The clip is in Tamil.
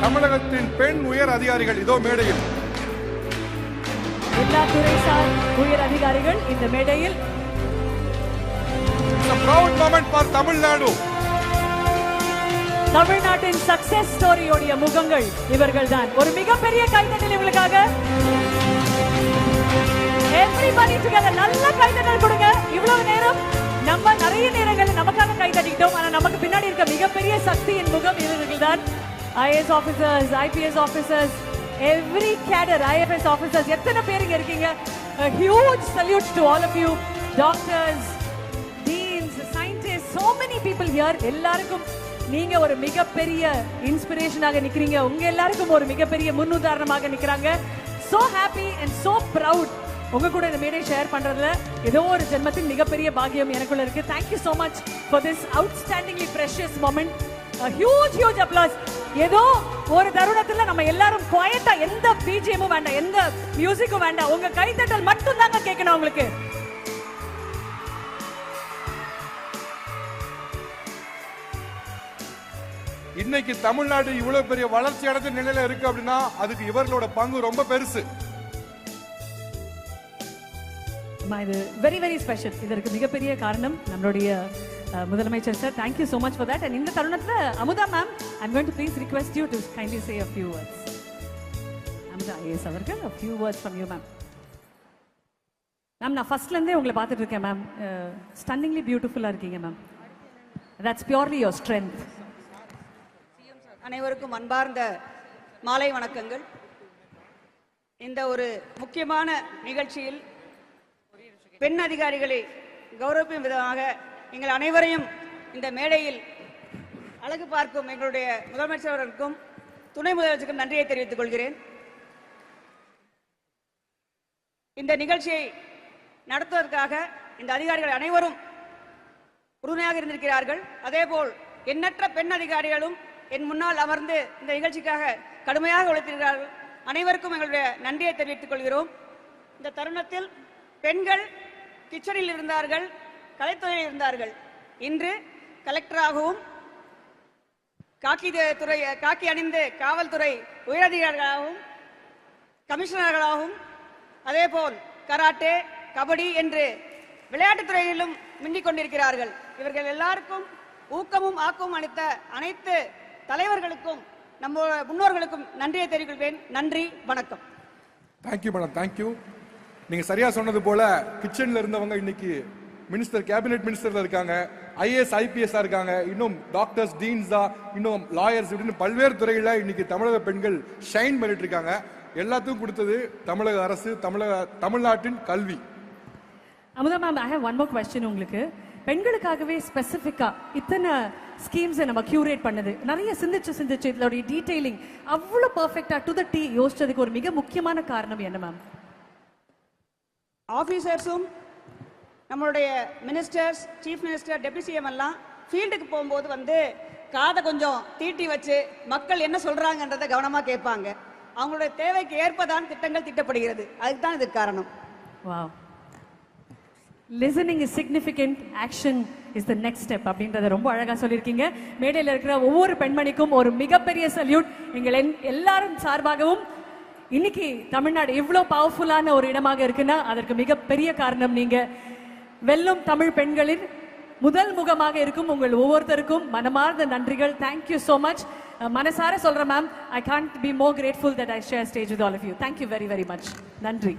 தமிழகத்தின் பெண் உயர் அதிகாரிகள் இதோ மேடையில். எல்லா துறைசார் உயர் அதிகாரிகள் இந்த மேடையில். It's a proud moment for Tamil Nadu. தமிழ்நாட்டின் சக்சஸ் ஸ்டோரியோட முகங்கள் இவர்கள்தான். ஒரு மிகப்பெரிய கைதட்டல் இவங்களுக்காக. Everybody together நல்ல கைதட்டல் கொடுங்க. இவ்வளவு நேரம் நம்ம நிறைய நேரங்கள் நமக்காக கைதட்டிட்டோம். ஆனா நமக்கு பின்னாடி இருக்க மிகப்பெரிய சக்தியின் முகம் இவர்கள்தான். IAS officers, IPS officers, every cadre, IFS officers, எத்தனை பேர் இங்க இருக்கீங்க. A huge salute to all of you. Doctors, deans, scientists, so many people here. எல்லாருக்கும் நீங்க ஒரு மிகப்பெரிய இன்ஸ்பிரேஷனாக நிக்கிறீங்க. உங்க எல்லாருக்கும் ஒரு மிகப்பெரிய முன்னுதாரணமாக நிக்கிறாங்க. So happy and so proud. உங்க கூட இந்த மேடை ஷேர் பண்றதுல ஏதோ ஒரு ஜென்மத்தின் மிகப்பெரிய பாக்கியம் எனக்குள்ள இருக்கு. Thank you so much for this outstandingly precious moment. A huge applause. ஏதோ ஒரு தருணத்துல நம்ம எல்லாரும் குவைட்டா, எந்த பிஜிஎம்மும் வேண்டாம், எந்த மியூசிக்கும் வேண்டாம், உங்க கைத்தட்டல் மட்டும் தாங்க கேட்கணும் உங்களுக்கு. இன்னைக்கு தமிழ்நாடு இவ்வளவு பெரிய வளர்ச்சி அடைந்த நிலையில இருக்கு அப்படின்னா அதுக்கு இவர்களோட பங்கு ரொம்ப பெருசு. இது வெரி வெரி ஸ்பெஷல். இதற்கு மிகப்பெரிய காரணம் நம்மளுடைய முதலமைச்சர் sir. Thank you so much for that. And இந்த தருணத்துல Amudha ma'am, I'm going to please request you to kindly say a few words. Amudha IAS அவர்கள், a few words from you ma'am. Ma'am, நான் ஃபர்ஸ்ட்ல இருந்தே உங்களை பார்த்துட்டு இருக்கேன் மேம். ஸ்டன்னிங்லி பியூட்டிஃபுல்லா இருக்கீங்க ma'am. That's purely your strength. அனைவருக்கும் அன்பார்ந்த மாலை வணக்கங்கள். இந்த ஒரு முக்கியமான நிகழ்ச்சியில் பெண் அதிகாரிகளை கௌரவிக்கும் விதமாக எங்கள் அனைவரையும் இந்த மேடையில் அழகு பார்க்கும் எங்களுடைய முதலமைச்சர் அவர்களுக்கும் துணை முதலமைச்சருக்கும் நன்றியை தெரிவித்துக் கொள்கிறேன். இந்த நிகழ்ச்சியை நடத்துவதற்காக இந்த அதிகாரிகள் அனைவரும் உறுதுணையாக இருந்திருக்கிறார்கள். அதேபோல் எண்ணற்ற பெண் அதிகாரிகளும் என் முன்னால் அமர்ந்து இந்த நிகழ்ச்சிக்காக கடுமையாக உழைத்திருக்கிறார்கள். அனைவருக்கும் எங்களுடைய நன்றியை தெரிவித்துக் கொள்கிறோம். இந்த தருணத்தில் பெண்கள் கிச்சனில் இருந்தார்கள், கலைத்துறையில் இருந்தார்கள். இன்று கலெக்டராகவும் காக்கி அணிந்து காவல்துறை உயரதிகாரிகளாகவும் கமிஷனர்களாகவும் அதேபோல் கராட்டே, கபடி என்று விளையாட்டுத்துறையிலும் மின்னிக் கொண்டிருக்கிறார்கள். இவர்கள் எல்லாருக்கும் ஊக்கமும் ஆக்கமும் அளித்த அனைத்து தலைவர்களுக்கும் நம்ம முன்னோர்களுக்கும் நன்றியை தெரிவிக்கிறேன். நன்றி, வணக்கம். Thank you madam, thank you. நீங்க சரியா சொன்னது போல கிச்சன்ல இருந்தவங்க இன்னைக்கு மினிஸ்டர், கேபினெட் மினிஸ்டர்ல இருக்காங்க, IAS IPS இருக்காங்க, இன்னும் டாக்டர்ஸ், டீன்ஸா, இன்னும் லாயர்ஸ், இப்படின்னு பல்வேறு துறையில இன்னைக்கு தமிழக பெண்கள் ஷைன் பண்ணிட்டு இருக்காங்க. எல்லாத்துக்கும் கொடுத்தது தமிழக அரசு, தமிழ்நாட்டின் கல்வி. Amudha ma'am, I have one more question உங்களுக்கு. பெண்களுக்காகவே ஸ்பெசிஃபிக்கா இத்தனை ஸ்கீம்ஸை நம்ம கியூரேட் பண்ணது, நிறைய சிந்திச்சு இதோடைய டீடைலிங் அவ்வளவு பெர்ஃபெக்ட்டா டு தி டி யோசிச்சதுக்கு ஒரு மிக முக்கியமான காரணம் என்ன மேம்? ஆஃபீஸர்ஸும் நம்மளுடைய ministers, chief minister, deputy CM எல்லாம் ஃபீல்டுக்கு போகும்போது வந்து காதை கொஞ்சம் தீட்டி வச்சு மக்கள் என்ன சொல்றாங்கன்றதை கவனமாக கேட்பாங்க. அவங்களுடைய தேவைக்கு ஏற்பதான் திட்டங்கள் திட்டப்படுகிறது. அதுக்கு தான் இதுக்கு காரணம். Wow. Listening is significant, action is the next step அப்படின்றத ரொம்ப அழகா சொல்லியிருக்கீங்க. மேடையில் இருக்கிற ஒவ்வொரு பெண்மணிக்கும் ஒரு மிகப்பெரிய சல்யூட் எங்கள் எல்லாரும் சார்பாகவும். இன்னைக்கு தமிழ்நாடு இவ்வளவு பவர்ஃபுல்லான ஒரு இடமாக இருக்குன்னா அதற்கு மிகப்பெரிய காரணம் நீங்க. வெல்லும் தமிழ் பெண்களின் முதல் முகமாக இருக்கும் உங்கள் ஒவ்வொருத்தருக்கும் மனமார்ந்த நன்றிகள். Thank you so much. மனசார சொல்றேன் ma'am, I can't be more grateful that I share stage with all of you. Thank you very very much. நன்றி.